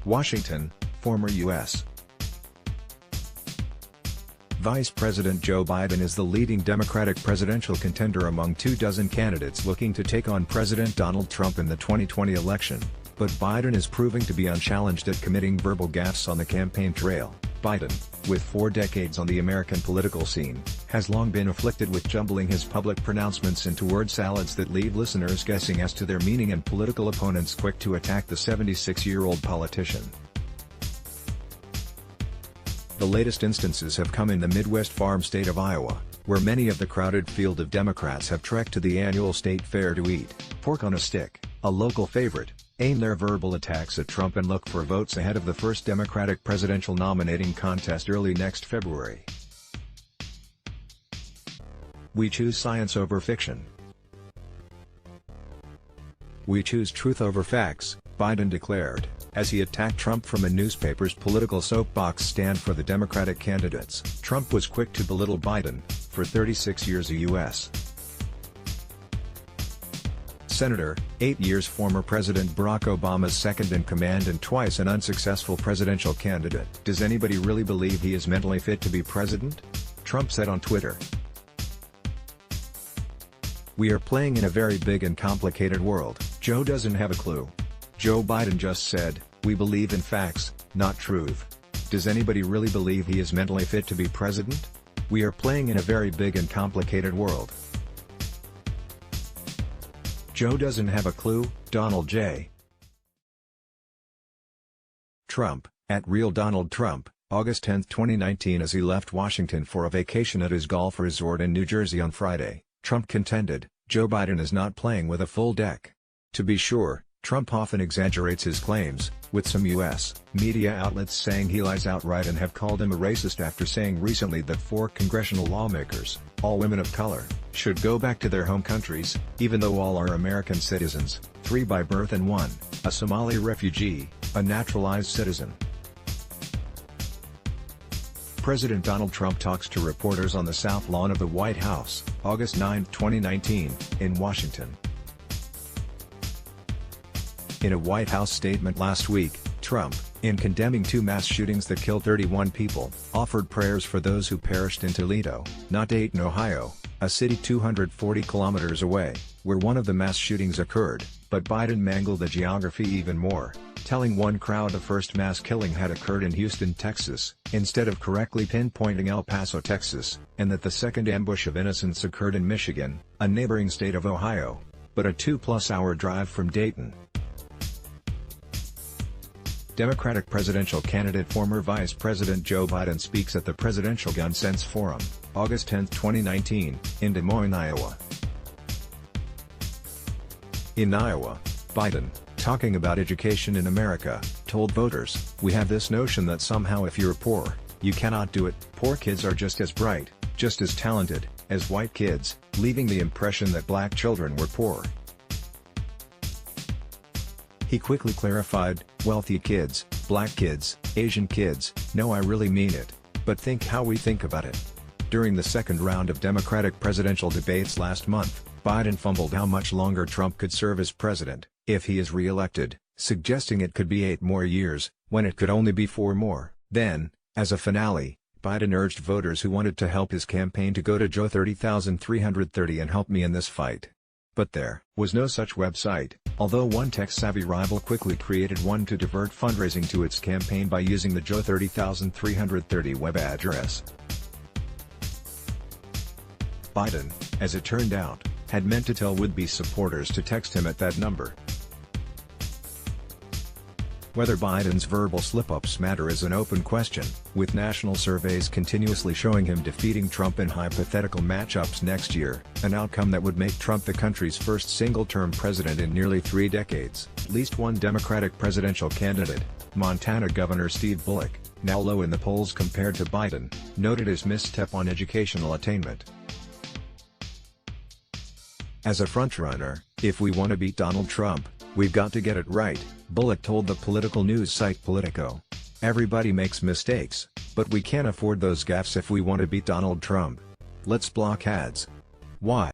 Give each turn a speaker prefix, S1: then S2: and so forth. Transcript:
S1: Washington, former U.S. Vice President Joe Biden is the leading Democratic presidential contender among 24 candidates looking to take on President Donald Trump in the 2020 election, but Biden is proving to be unchallenged at committing verbal gaffes on the campaign trail. Biden, with 4 decades on the American political scene, has long been afflicted with jumbling his public pronouncements into word salads that leave listeners guessing as to their meaning and political opponents quick to attack the 76-year-old politician. The latest instances have come in the Midwest farm state of Iowa, where many of the crowded field of Democrats have trekked to the annual state fair to eat pork on a stick, a local favorite, aim their verbal attacks at Trump and look for votes ahead of the first Democratic presidential nominating contest early next February. We choose science over fiction. We choose truth over facts, Biden declared, as he attacked Trump from a newspaper's political soapbox stand for the Democratic candidates. Trump was quick to belittle Biden, for 36 years a U.S. Senator, 8 years former President Barack Obama's second-in-command and twice an unsuccessful presidential candidate. Does anybody really believe he is mentally fit to be president? Trump said on Twitter. We are playing in a very big and complicated world. Joe doesn't have a clue. Joe Biden just said, we believe in facts, not truth. Does anybody really believe he is mentally fit to be president? We are playing in a very big and complicated world. Joe doesn't have a clue, Donald J. Trump, at Real Donald Trump, August 10, 2019. As he left Washington for a vacation at his golf resort in New Jersey on Friday, Trump contended, Joe Biden is not playing with a full deck. To be sure, Trump often exaggerates his claims, with some U.S. media outlets saying he lies outright and have called him a racist after saying recently that 4 congressional lawmakers, all women of color, should go back to their home countries, even though all are American citizens, 3 by birth and 1, a Somali refugee, a naturalized citizen. President Donald Trump talks to reporters on the South Lawn of the White House, August 9, 2019, in Washington. In a White House statement last week, Trump, in condemning 2 mass shootings that killed 31 people, offered prayers for those who perished in Toledo, not Dayton, Ohio, a city 240 kilometers away, where one of the mass shootings occurred, but Biden mangled the geography even more, telling one crowd the first mass killing had occurred in Houston, Texas, instead of correctly pinpointing El Paso, Texas, and that the second ambush of innocents occurred in Michigan, a neighboring state of Ohio, but a 2-plus-hour drive from Dayton. Democratic presidential candidate former Vice President Joe Biden speaks at the Presidential Gun Sense Forum, August 10, 2019, in Des Moines, Iowa. In Iowa, Biden, talking about education in America, told voters, we have this notion that somehow if you're poor, you cannot do it. Poor kids are just as bright, just as talented, as white kids, leaving the impression that black children were poor. He quickly clarified, wealthy kids, black kids, Asian kids, no, I really mean it, but think how we think about it. During the second round of Democratic presidential debates last month, Biden fumbled how much longer Trump could serve as president, if he is re-elected, suggesting it could be 8 more years, when it could only be 4 more. Then, as a finale, Biden urged voters who wanted to help his campaign to go to Joe 30,330 and help me in this fight. But there was no such website, although one tech-savvy rival quickly created one to divert fundraising to its campaign by using the Joe 30,330 web address. Biden, as it turned out, had meant to tell would-be supporters to text him at that number. Whether Biden's verbal slip-ups matter is an open question, with national surveys continuously showing him defeating Trump in hypothetical matchups next year, an outcome that would make Trump the country's first single-term president in nearly 3 decades. At least one Democratic presidential candidate, Montana Governor Steve Bullock, now low in the polls compared to Biden, noted his misstep on educational attainment. As a frontrunner, if we want to beat Donald Trump, we've got to get it right, Bullock told the political news site Politico. Everybody makes mistakes, but we can't afford those gaffes if we want to beat Donald Trump. Let's block ads. Why?